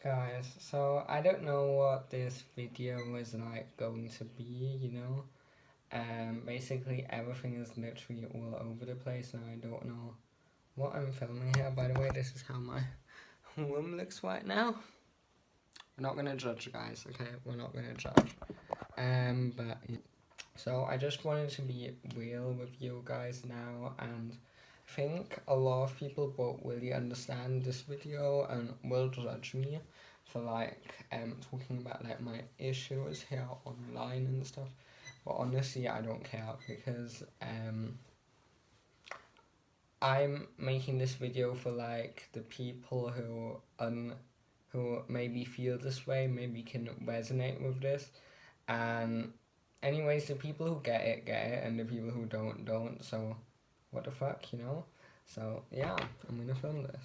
Guys, so I don't know what this video is like going to be, basically everything is literally all over the place and I don't know what I'm filming here. By the way, this is how my room looks right now. We're not gonna judge, guys, okay? We're not gonna judge. But so I just wanted to be real with you guys now, and I think a lot of people won't really understand this video and will judge me for talking about like my issues here online and stuff. But honestly, I don't care because I'm making this video for like the people who maybe feel this way, maybe can resonate with this, and anyways, the people who get it, and the people who don't. So, what the fuck? So yeah, I'm gonna film this.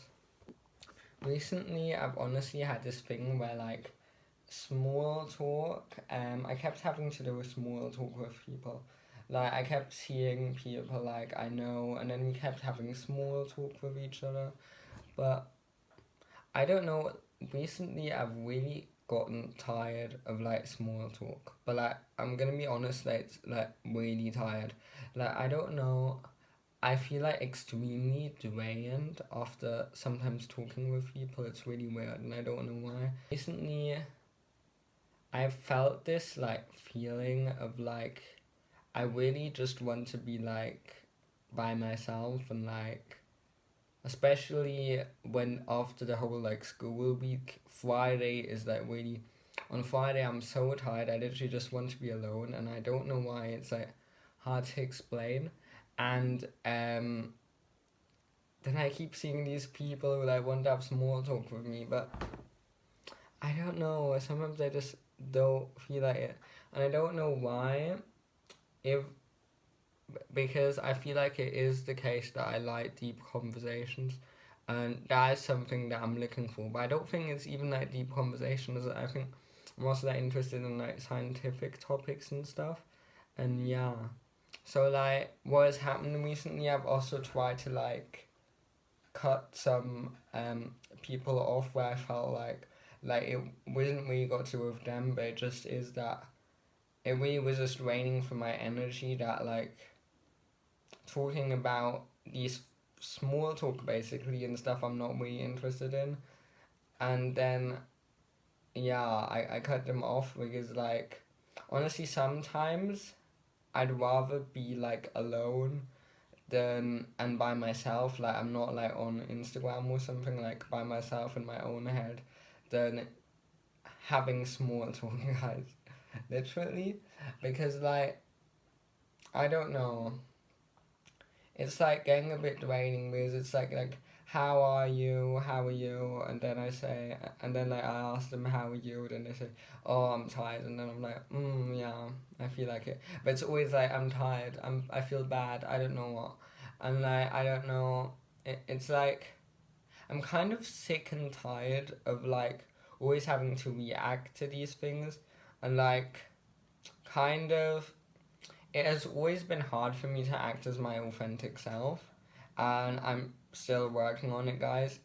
Recently, I've honestly had this thing where like small talk. I kept having to do a small talk with people. Like I kept seeing people like I know, and then we kept having small talk with each other. But I don't know. Recently, I've really gotten tired of like small talk. But like, I'm gonna be honest, like, it's like really tired. Like, I don't know. I feel like extremely drained after sometimes talking with people. It's really weird, and I don't know why. Recently, I've felt this like feeling of like I really just want to be like by myself and like especially when after the whole like school week. Friday is like really, on Friday I'm so tired, I literally just want to be alone and I don't know why. It's like hard to explain. And then I keep seeing these people who like want to have small talk with me, but I don't know, sometimes I just don't feel like it, and I don't know why. If Because I feel like it is the case that I like deep conversations, and that is something that I'm looking for. But I don't think it's even like deep conversations. I think I'm also like interested in like scientific topics and stuff, and yeah. So like what has happened recently, I've also tried to like cut some people off where I felt like it wasn't really got to do with them, but it just is that it really was just draining for my energy that like talking about these small talk basically and stuff I'm not really interested in. And then yeah, I cut them off because like honestly sometimes I'd rather be like alone than and by myself, like I'm not like on Instagram or something, like by myself in my own head, than having small talk guys. Literally. Because like I don't know, it's like getting a bit draining because it's like how are you, and then I say, and then like I ask them how are you, then they say, oh I'm tired, and then I'm like yeah, I feel like it, but it's always like I'm tired, I feel bad, I don't know what, and like I don't know, it's like I'm kind of sick and tired of like always having to react to these things, and like kind of it has always been hard for me to act as my authentic self, and I'm still working on it, guys.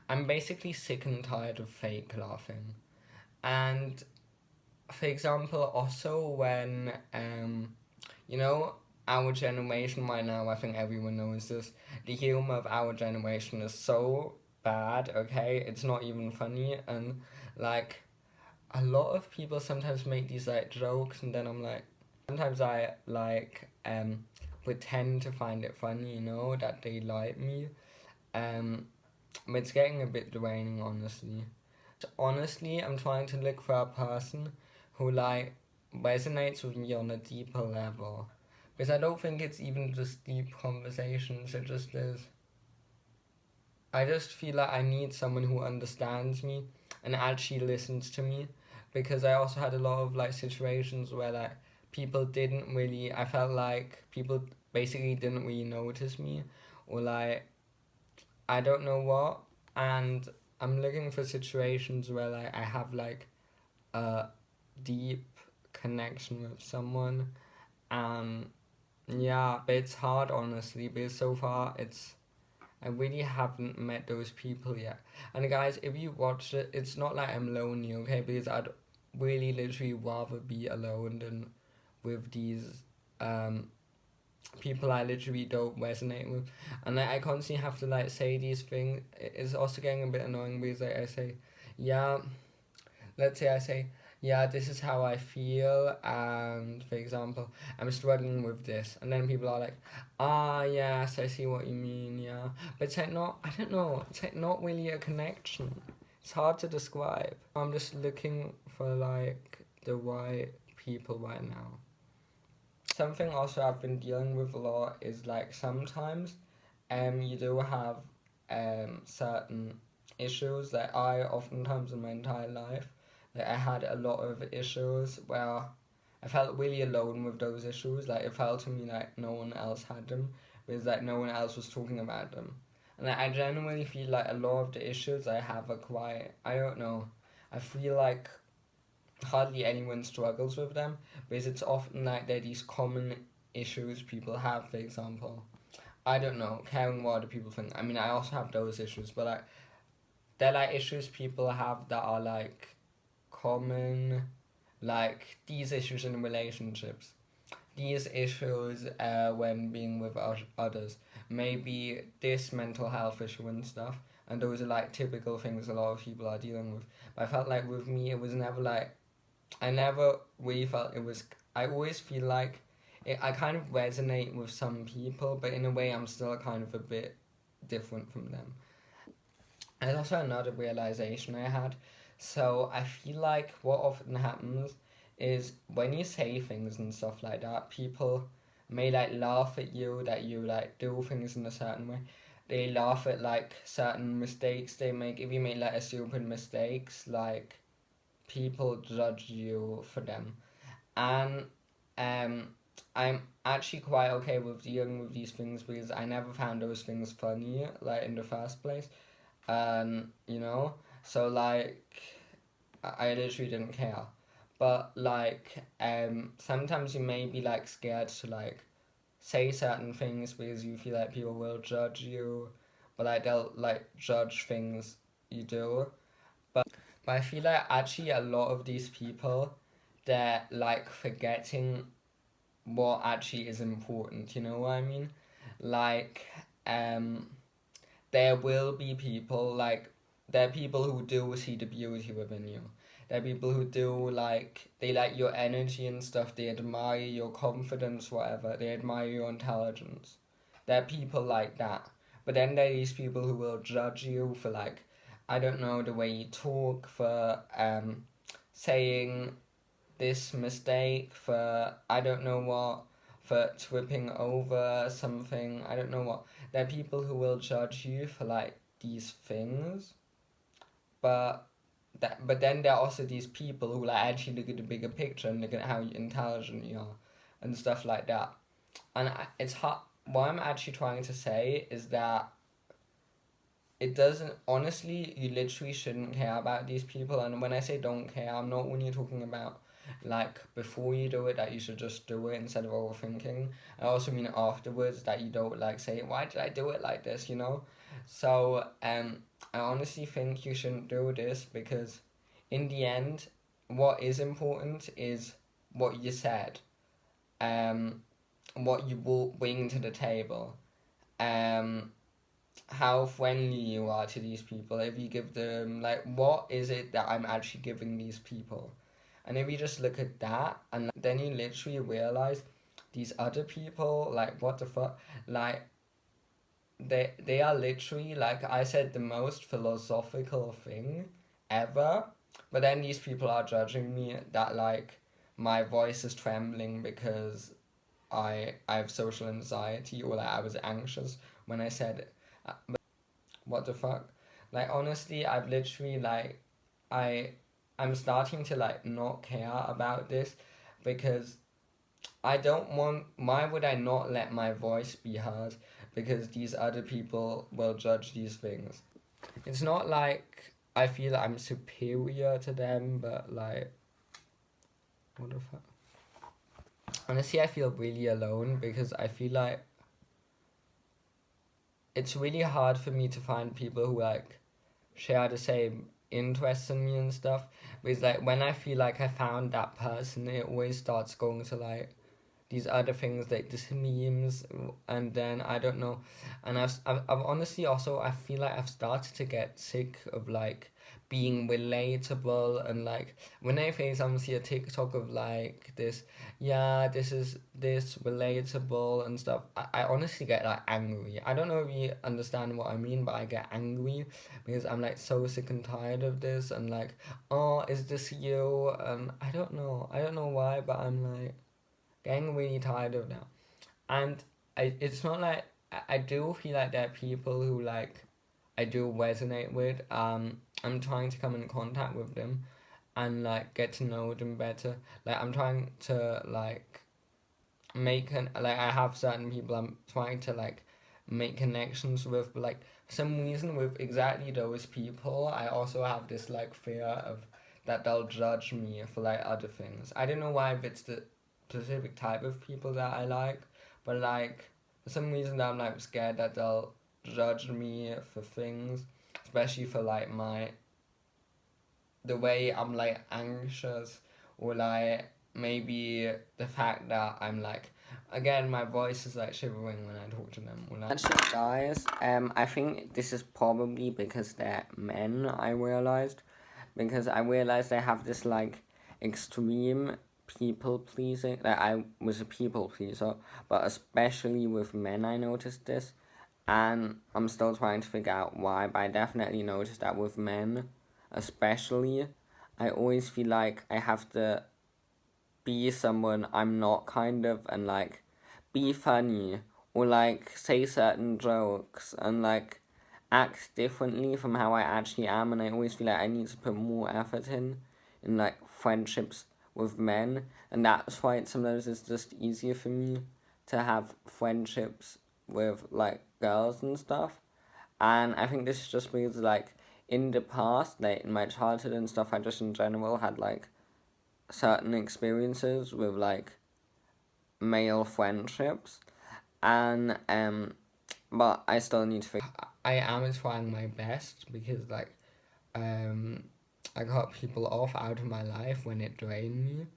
I'm basically sick and tired of fake laughing. And for example, also when, you know, our generation right now, I think everyone knows this, the humor of our generation is so bad, okay? It's not even funny, and like, a lot of people sometimes make these like jokes, and then I'm like, sometimes I like pretend to find it funny, that they like me. Um, but it's getting a bit draining, honestly. So honestly, I'm trying to look for a person who like resonates with me on a deeper level, because I don't think it's even just deep conversations. It just is. I just feel like I need someone who understands me and actually listens to me, because I also had a lot of like situations where like people didn't really, I felt like people basically didn't really notice me, or like I don't know what, and I'm looking for situations where like I have like a deep connection with someone. Yeah, but it's hard honestly, because so far I really haven't met those people yet. And guys, if you watch it, it's not like I'm lonely, okay? Because I'd really literally rather be alone than with these um people I literally don't resonate with. And I constantly have to like say these things. It's also getting a bit annoying because like, I say, yeah, let's say I say, yeah, this is how I feel, and for example, I'm struggling with this, and then people are like, ah, yes, I see what you mean, yeah, but it's like not, I don't know, it's like not really a connection. It's hard to describe. I'm just looking for like the right people right now. Something also I've been dealing with a lot is like sometimes you do have certain issues that I oftentimes in my entire life, like I had a lot of issues where I felt really alone with those issues. Like it felt to me like no one else had them because like no one else was talking about them. And like, I genuinely feel like a lot of the issues I have are quite, I don't know, I feel like hardly anyone struggles with them because it's often like they're these common issues people have. For example, I don't know, caring what other people think. I mean, I also have those issues, but like they're like issues people have that are like common, like these issues in relationships, these issues when being with others, maybe this mental health issue and stuff. And those are like typical things a lot of people are dealing with. But I felt like with me, it was never like, I never really felt it was. I always feel like I kind of resonate with some people, but in a way, I'm still kind of a bit different from them. There's also another realization I had. So I feel like what often happens is when you say things and stuff like that, people may like laugh at you that you like do things in a certain way. They laugh at like certain mistakes they make. If you make like a stupid mistakes, like people judge you for them. And um I'm actually quite okay with dealing with these things because I never found those things funny like in the first place. You know? So like I literally didn't care. But like sometimes you may be like scared to like say certain things because you feel like people will judge you, but like they'll like judge things you do. But I feel like actually a lot of these people, they're like forgetting what actually is important, you know what I mean? Like, um, there will be people like, there are people who do see the beauty within you. There are people who do like, they like your energy and stuff, they admire your confidence, whatever, they admire your intelligence. There are people like that. But then there are these people who will judge you for like, I don't know, the way you talk, for saying this mistake, for I don't know what, for tripping over something, I don't know what. There are people who will judge you for like these things, but but then there are also these people who like actually look at the bigger picture and look at how intelligent you are and stuff like that. And it's hard. What I'm actually trying to say is that it doesn't, honestly, you literally shouldn't care about these people. And when I say don't care, I'm not only talking about like before you do it that you should just do it instead of overthinking. I also mean afterwards that you don't like say, why did I do it like this, you know? So I honestly think you shouldn't do this because in the end what is important is what you said, um what you will bring to the table, um how friendly you are to these people, if you give them like what is it that I'm actually giving these people. And if you just look at that and then you literally realize these other people, like what the fuck, like they are literally, like I said, the most philosophical thing ever, but then these people are judging me that like my voice is trembling because I have social anxiety, or like I was anxious when I said it. What the fuck? Like honestly, I've literally like I I'm starting to like not care about this because I don't want, why would I not let my voice be heard because these other people will judge these things. It's not like I feel I'm superior to them, but like what the fuck? Honestly, I feel really alone because I feel like it's really hard for me to find people who like share the same interests in me and stuff, because like when I feel like I found that person, it always starts going to like these other things like these memes, and then I don't know, and I've honestly also I feel like I've started to get sick of like being relatable, and like when I for example see a TikTok of like this, yeah, this is this relatable and stuff, I honestly get like angry. I don't know if you understand what I mean, but I get angry because I'm like so sick and tired of this, and like, oh, is this you? I don't know why, but I'm like getting really tired of now. And it's not like I do feel like there are people who like I do resonate with. I'm trying to come in contact with them and like get to know them better. Like I'm trying to like like I have certain people I'm trying to like make connections with, but like for some reason with exactly those people I also have this like fear of that they'll judge me for like other things. I don't know why, if it's the specific type of people that I like, but like for some reason I'm like scared that they'll judge me for things, especially for like my the way I'm like anxious, or like maybe the fact that I'm like, again my voice is like shivering when I talk to them. Or like, actually guys, I think this is probably because they're men. I realized they have this like extreme people pleasing. Like I was a people pleaser, but especially with men I noticed this, and I'm still trying to figure out why, but I definitely noticed that with men especially, I always feel like I have to be someone I'm not, kind of, and like be funny, or like say certain jokes, and like act differently from how I actually am, and I always feel like I need to put more effort in like friendships with men, and that's why sometimes it's just easier for me to have friendships with like girls and stuff. And I think this is just because like in the past, like in my childhood and stuff, I just in general had like certain experiences with like male friendships, and but I still need to figure. I am trying my best because like um I cut people off out of my life when it drained me,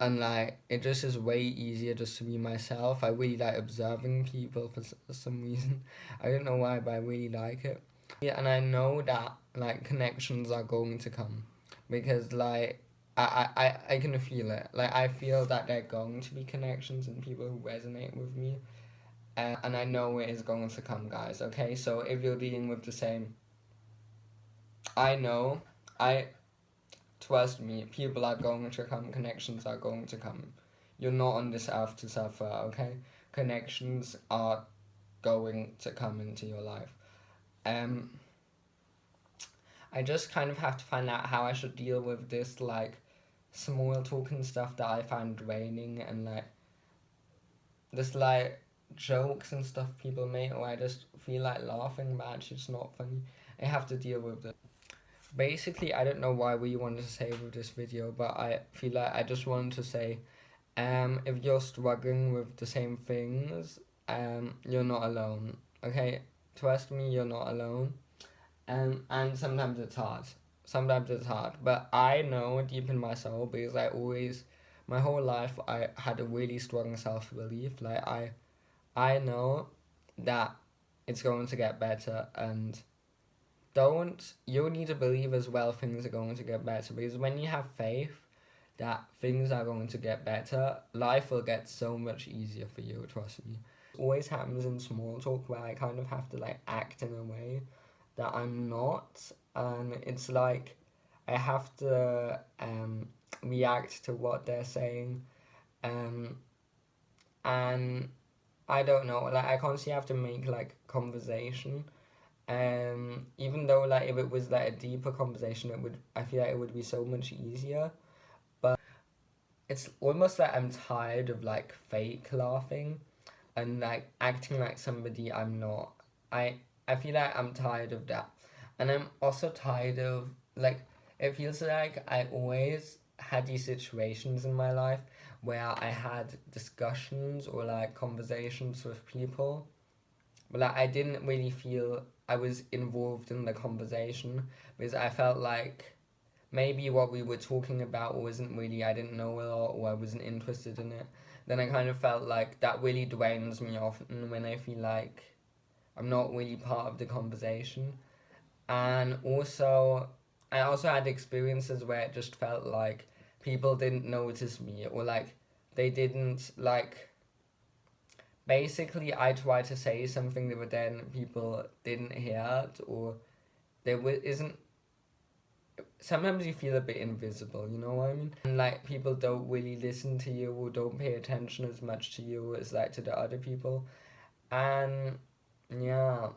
and like it just is way easier just to be myself. I really like observing people for some reason. I don't know why, but I really like it. Yeah, and I know that like connections are going to come, because like I can feel it. Like I feel that there are going to be connections and people who resonate with me, and I know it is going to come, guys. Okay, so if you're dealing with the same, I know, I trust me, people are going to come, connections are going to come. You're not on this earth to suffer, okay? Connections are going to come into your life. Um, I just kind of have to find out how I should deal with this like small talking stuff that I find draining, and like this like jokes and stuff people make, or I just feel like laughing but actually it's not funny. I have to deal with it. Basically, I don't know why we wanted to say with this video, but I feel like I just wanted to say, if you're struggling with the same things, you're not alone. Okay, trust me, you're not alone. And sometimes it's hard. Sometimes it's hard, but I know deep in my soul, because I always, my whole life, I had a really strong self belief. Like I know that it's going to get better, and don't you need to believe as well things are going to get better, because when you have faith that things are going to get better, life will get so much easier for you, trust me. It always happens in small talk where I kind of have to like act in a way that I'm not, and it's like I have to react to what they're saying, um and I don't know, like I constantly have to make like conversation, even though like if it was like a deeper conversation, it would, I feel like it would be so much easier. But it's almost like I'm tired of like fake laughing and like acting like somebody I'm not. I I feel like I'm tired of that. And I'm also tired of like, it feels like I always had these situations in my life where I had discussions or like conversations with people but like I didn't really feel I was involved in the conversation because I felt like maybe what we were talking about wasn't really, I didn't know a lot or I wasn't interested in it. Then I kind of felt like that really drains me often when I feel like I'm not really part of the conversation. And also, I also had experiences where it just felt like people didn't notice me, or like they didn't like. Basically, I tried to say something, but then people didn't hear it, or isn't. Sometimes you feel a bit invisible, you know what I mean? And like people don't really listen to you or don't pay attention as much to you as like to the other people. And yeah,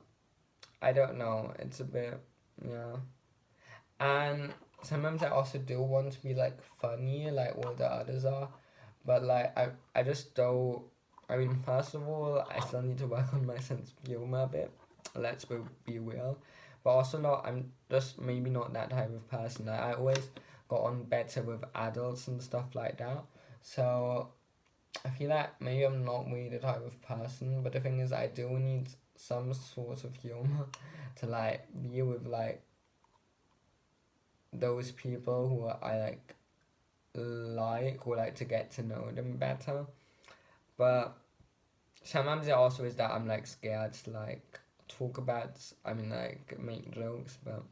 I don't know. It's a bit, yeah. And sometimes I also do want to be like funny, like what the others are, but like I just don't. I mean, first of all, I still need to work on my sense of humor a bit. Let's be real, but also not. I'm just maybe not that type of person. Like, I always got on better with adults and stuff like that. So I feel like maybe I'm not really the type of person. But the thing is, I do need some sort of humor to like be with like those people who I like or like to get to know them better. But sometimes it also is that I'm like scared to like talk about, I mean like make jokes, but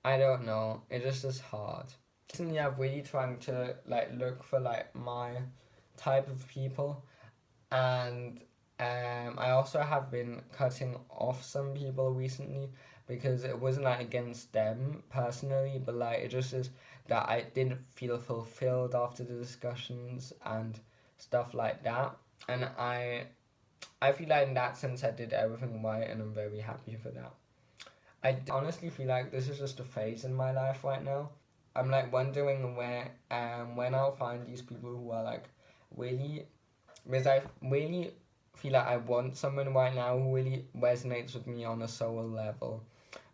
I don't know. It just is hard. Recently I've really trying to like look for like my type of people, and I also have been cutting off some people recently because it wasn't like against them personally, but like it just is that I didn't feel fulfilled after the discussions and stuff like that. And I feel like in that sense I did everything right, and I'm very happy for that. I honestly feel like this is just a phase in my life right now. I'm like wondering where when I'll find these people who are like really, because I really feel like I want someone right now who really resonates with me on a soul level.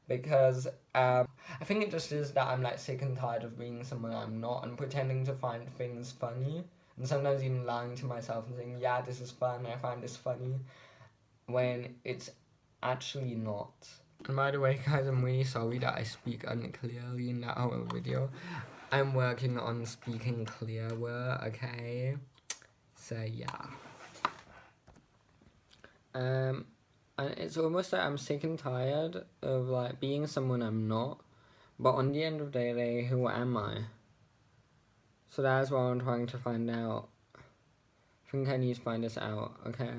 Because I think it just is that I'm like sick and tired of being someone I'm not and pretending to find things funny, and sometimes even lying to myself and saying, yeah, this is fun, I find this funny, when it's actually not. And by the way, guys, I'm really sorry that I speak unclearly in that whole video. I'm working on speaking clearer, okay? So yeah. And it's almost like I'm sick and tired of like being someone I'm not. But on the end of the day, who am I? So that's what I'm trying to find out. I think I need to find this out, okay?